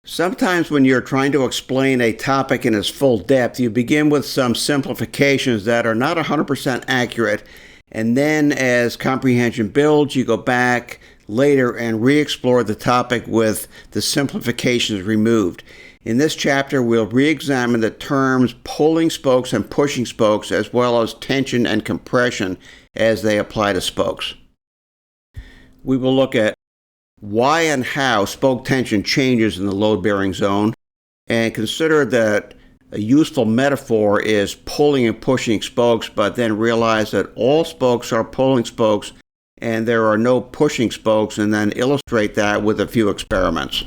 Sometimes when you're trying to explain a topic in its full depth, you begin with some simplifications that are not 100% accurate, and then as comprehension builds, you go back later and re-explore the topic with the simplifications removed. In this chapter, we'll re-examine the terms pulling spokes and pushing spokes, as well as tension and compression as they apply to spokes. We will look at why and how spoke tension changes in the load-bearing zone, and consider that a useful metaphor is pulling and pushing spokes, but then realize that all spokes are pulling spokes and there are no pushing spokes, and then illustrate that with a few experiments.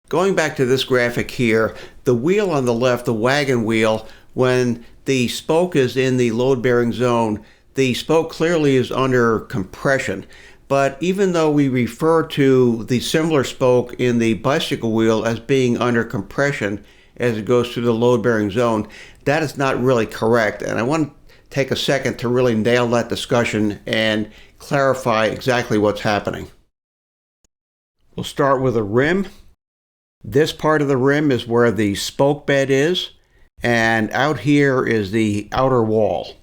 Going back to this graphic here, the wheel on the left, the wagon wheel, when the spoke is in the load-bearing zone, the spoke clearly is under compression. But even though we refer to the similar spoke in the bicycle wheel as being under compression as it goes through the load-bearing zone, that is not really correct. And I want to take a second to really nail that discussion and clarify exactly what's happening. We'll start with a rim. This part of the rim is where the spoke bed is, and out here is the outer wall.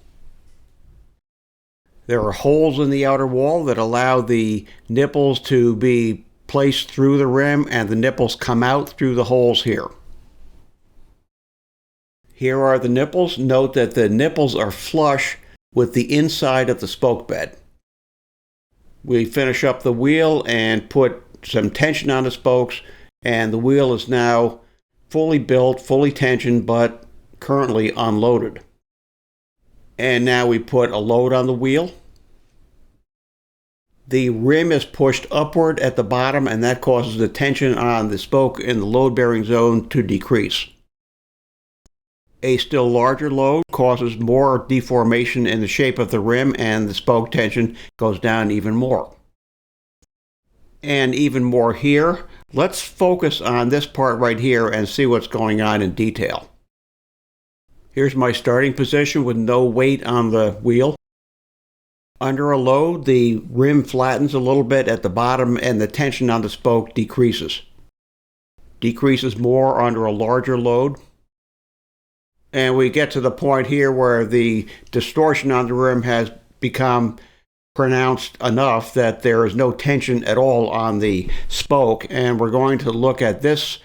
There are holes in the outer wall that allow the nipples to be placed through the rim, and the nipples come out through the holes here. Here are the nipples. Note that the nipples are flush with the inside of the spoke bed. We finish up the wheel and put some tension on the spokes, and the wheel is now fully built, fully tensioned, but currently unloaded. And now we put a load on the wheel. The rim is pushed upward at the bottom, and that causes the tension on the spoke in the load-bearing zone to decrease. A still larger load causes more deformation in the shape of the rim, and the spoke tension goes down even more. And even more here. Let's focus on this part right here and see what's going on in detail. Here's my starting position with no weight on the wheel. Under a load, the rim flattens a little bit at the bottom and the tension on the spoke decreases. Decreases more under a larger load. And we get to the point here where the distortion on the rim has become pronounced enough that there is no tension at all on the spoke. And we're going to look at this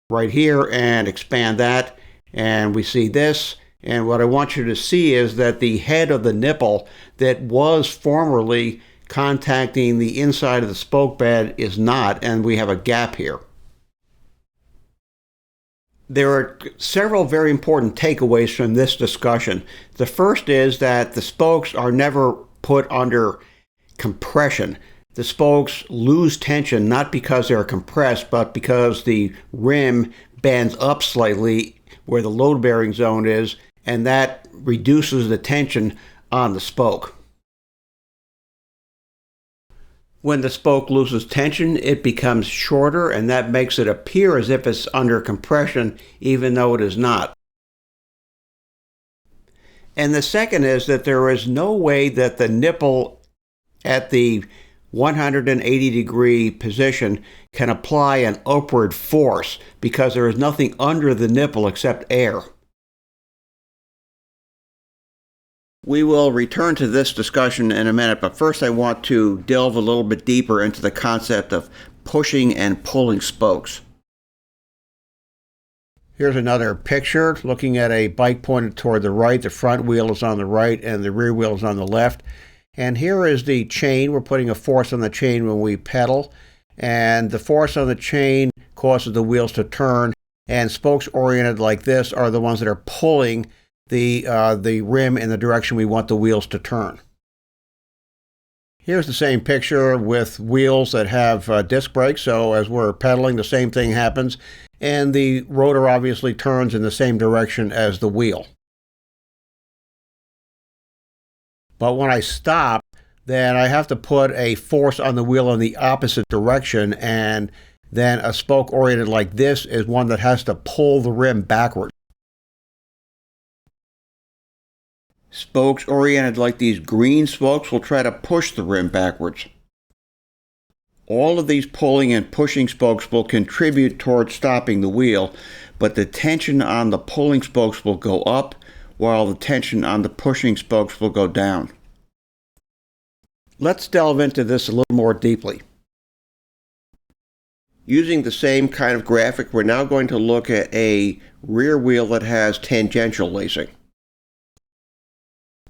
right here and expand that. And we see this, and what I want you to see is that the head of the nipple that was formerly contacting the inside of the spoke bed is not, and we have a gap here. There are several very important takeaways from this discussion. The first is that the spokes are never put under compression. The spokes lose tension not because they're compressed, but because the rim bends up slightly where the load-bearing zone is, and that reduces the tension on the spoke. When the spoke loses tension, it becomes shorter, and that makes it appear as if it's under compression, even though it is not. And the second is that there is no way that the nipple at the 180-degree position can apply an upward force because there is nothing under the nipple except air. We will return to this discussion in a minute, but first I want to delve a little bit deeper into the concept of pushing and pulling spokes. Here's another picture looking at a bike pointed toward the right. The front wheel is on the right and the rear wheel is on the left. And here is the chain. We're putting a force on the chain when we pedal, and the force on the chain causes the wheels to turn, and spokes oriented like this are the ones that are pulling the rim in the direction we want the wheels to turn. Here's the same picture with wheels that have disc brakes, so as we're pedaling the same thing happens, and the rotor obviously turns in the same direction as the wheel. But when I stop, then I have to put a force on the wheel in the opposite direction, and then a spoke oriented like this is one that has to pull the rim backward. Spokes oriented like these green spokes will try to push the rim backwards. All of these pulling and pushing spokes will contribute towards stopping the wheel, but the tension on the pulling spokes will go up, while the tension on the pushing spokes will go down. Let's delve into this a little more deeply. Using the same kind of graphic, we're now going to look at a rear wheel that has tangential lacing.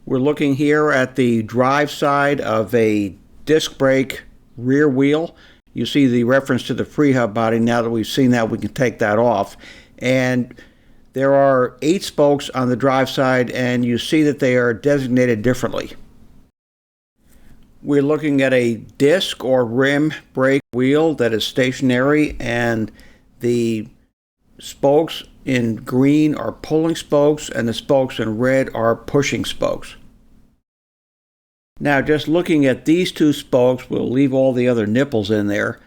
We're looking here at the drive side of a disc brake rear wheel. You see the reference to the free hub body. Now that we've seen that, we can take that off. And there are 8 spokes on the drive side, and you see that they are designated differently. We're looking at a disc or rim brake wheel that is stationary, and the spokes in green are pulling spokes and the spokes in red are pushing spokes. Now, just looking at these 2 spokes, we'll leave all the other nipples in there.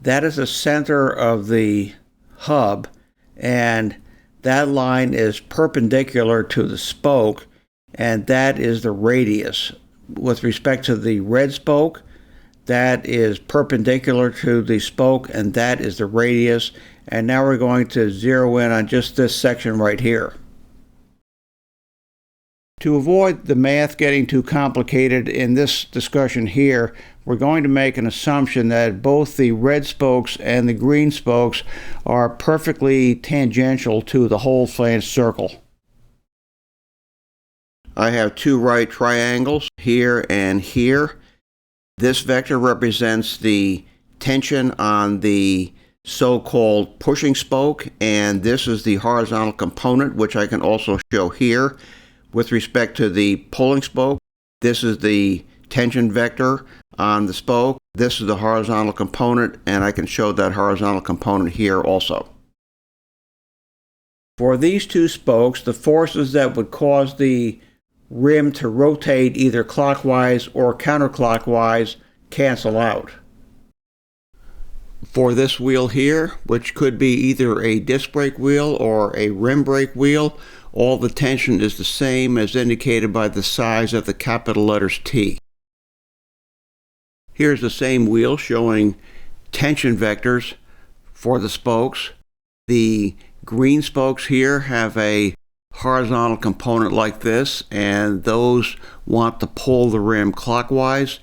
That is the center of the hub, and that line is perpendicular to the spoke, and that is the radius. With respect to the red spoke, that is perpendicular to the spoke, and that is the radius. And now we're going to zero in on just this section right here. To avoid the math getting too complicated in this discussion here, we're going to make an assumption that both the red spokes and the green spokes are perfectly tangential to the whole flange circle. I have 2 right triangles here and here. This vector represents the tension on the so-called pushing spoke, and this is the horizontal component, which I can also show here. With respect to the pulling spoke, this is the tension vector on the spoke. This is the horizontal component, and I can show that horizontal component here also. For these 2 spokes, the forces that would cause the rim to rotate either clockwise or counterclockwise cancel out. For this wheel here, which could be either a disc brake wheel or a rim brake wheel, all the tension is the same as indicated by the size of the capital letters T. Here's the same wheel showing tension vectors for the spokes. The green spokes here have a horizontal component like this, and those want to pull the rim clockwise.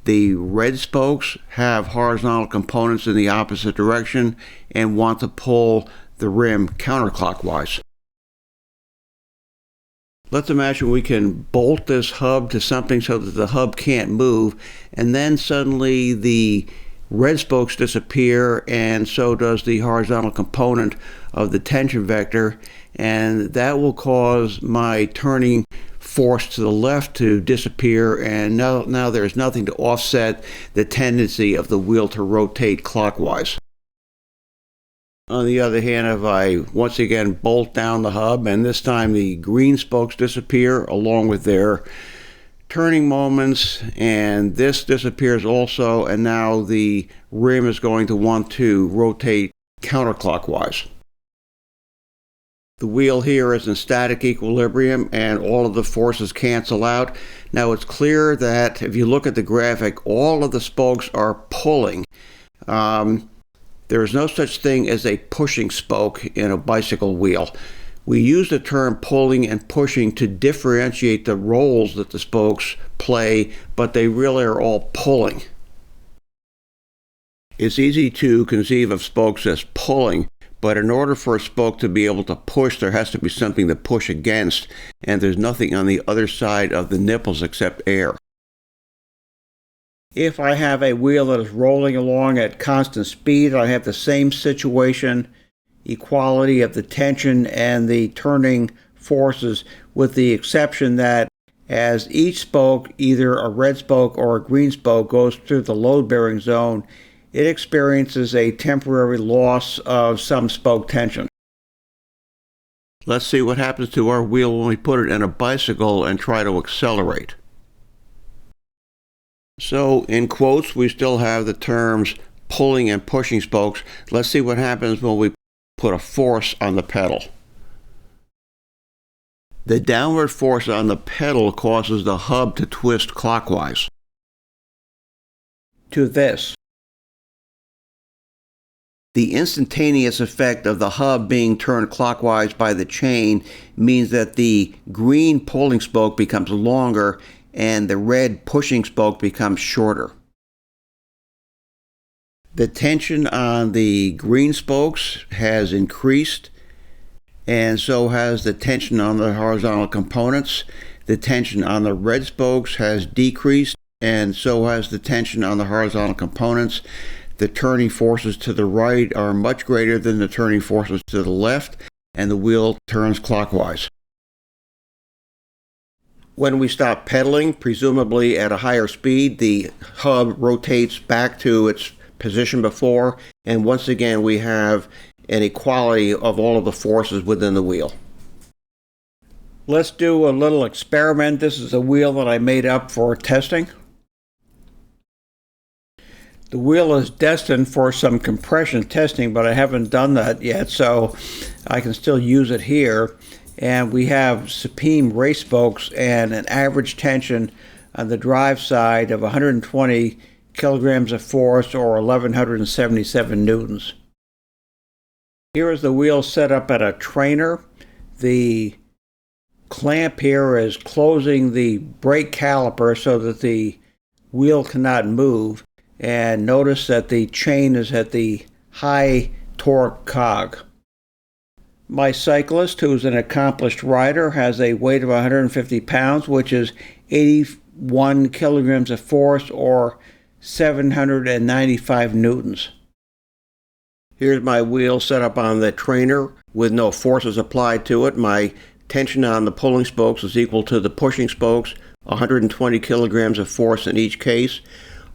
The red spokes have horizontal components in the opposite direction and want to pull the rim counterclockwise. Let's imagine we can bolt this hub to something so that the hub can't move, and then suddenly the red spokes disappear, and so does the horizontal component of the tension vector, and that will cause my turning force to the left to disappear, and now there's nothing to offset the tendency of the wheel to rotate clockwise. On the other hand, if I once again bolt down the hub, and this time the green spokes disappear along with their turning moments, and this disappears also, and now the rim is going to want to rotate counterclockwise. The wheel here is in static equilibrium, and all of the forces cancel out. Now it's clear that if you look at the graphic, all of the spokes are pulling. There is no such thing as a pushing spoke in a bicycle wheel. We use the term pulling and pushing to differentiate the roles that the spokes play, but they really are all pulling. It's easy to conceive of spokes as pulling, but in order for a spoke to be able to push, there has to be something to push against, and there's nothing on the other side of the nipples except air. If I have a wheel that is rolling along at constant speed, I have the same situation, equality of the tension and the turning forces, with the exception that as each spoke, either a red spoke or a green spoke, goes through the load-bearing zone, it experiences a temporary loss of some spoke tension. Let's see what happens to our wheel when we put it in a bicycle and try to accelerate. So in quotes, we still have the terms pulling and pushing spokes. Let's see what happens when we put a force on the pedal. The downward force on the pedal causes the hub to twist clockwise to this. The instantaneous effect of the hub being turned clockwise by the chain means that the green pulling spoke becomes longer and the red pushing spoke becomes shorter. The tension on the green spokes has increased, and so has the tension on the horizontal components. The tension on the red spokes has decreased, and so has the tension on the horizontal components. The turning forces to the right are much greater than the turning forces to the left, and the wheel turns clockwise. When we stop pedaling, presumably at a higher speed, the hub rotates back to its position before, and once again we have an equality of all of the forces within the wheel. Let's do a little experiment. This is a wheel that I made up for testing. The wheel is destined for some compression testing, but I haven't done that yet, so I can still use it here. And we have Supreme race spokes and an average tension on the drive side of 120 kilograms of force, or 1177 newtons. Here is the wheel set up at a trainer. The clamp here is closing the brake caliper so that the wheel cannot move. And notice that the chain is at the high torque cog. My cyclist, who's an accomplished rider, has a weight of 150 pounds, which is 81 kilograms of force, or 795 newtons. Here's my wheel set up on the trainer with no forces applied to it. My tension on the pulling spokes is equal to the pushing spokes, 120 kilograms of force in each case.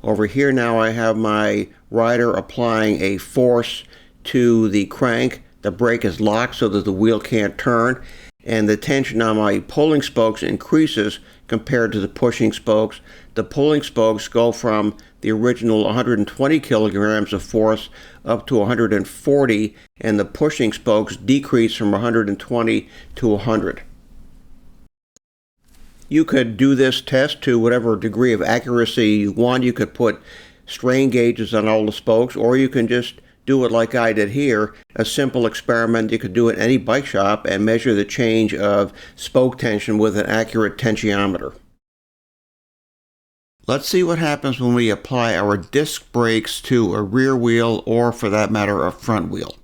Over here now I have my rider applying a force to the crank. The brake is locked so that the wheel can't turn, and the tension on my pulling spokes increases compared to the pushing spokes. The pulling spokes go from the original 120 kilograms of force up to 140, and the pushing spokes decrease from 120 to 100. You could do this test to whatever degree of accuracy you want. You could put strain gauges on all the spokes, or you can just do it like I did here, a simple experiment. You could do it in any bike shop and measure the change of spoke tension with an accurate tensiometer. Let's see what happens when we apply our disc brakes to a rear wheel, or for that matter, a front wheel.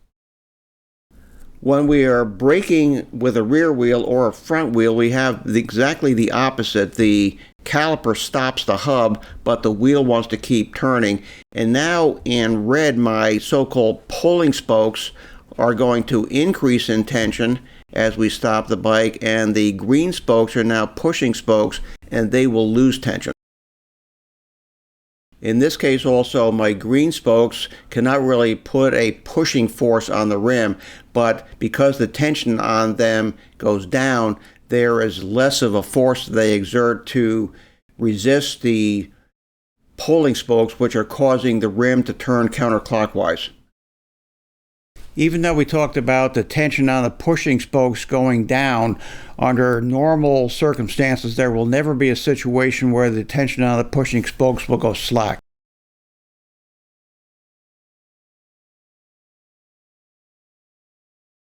When we are braking with a rear wheel or a front wheel, we have exactly the opposite. The caliper stops the hub, but the wheel wants to keep turning. And now in red, my so-called pulling spokes are going to increase in tension as we stop the bike, and the green spokes are now pushing spokes, and they will lose tension. In this case also, my green spokes cannot really put a pushing force on the rim, but because the tension on them goes down, there is less of a force they exert to resist the pulling spokes, which are causing the rim to turn counterclockwise. Even though we talked about the tension on the pushing spokes going down, under normal circumstances there will never be a situation where the tension on the pushing spokes will go slack.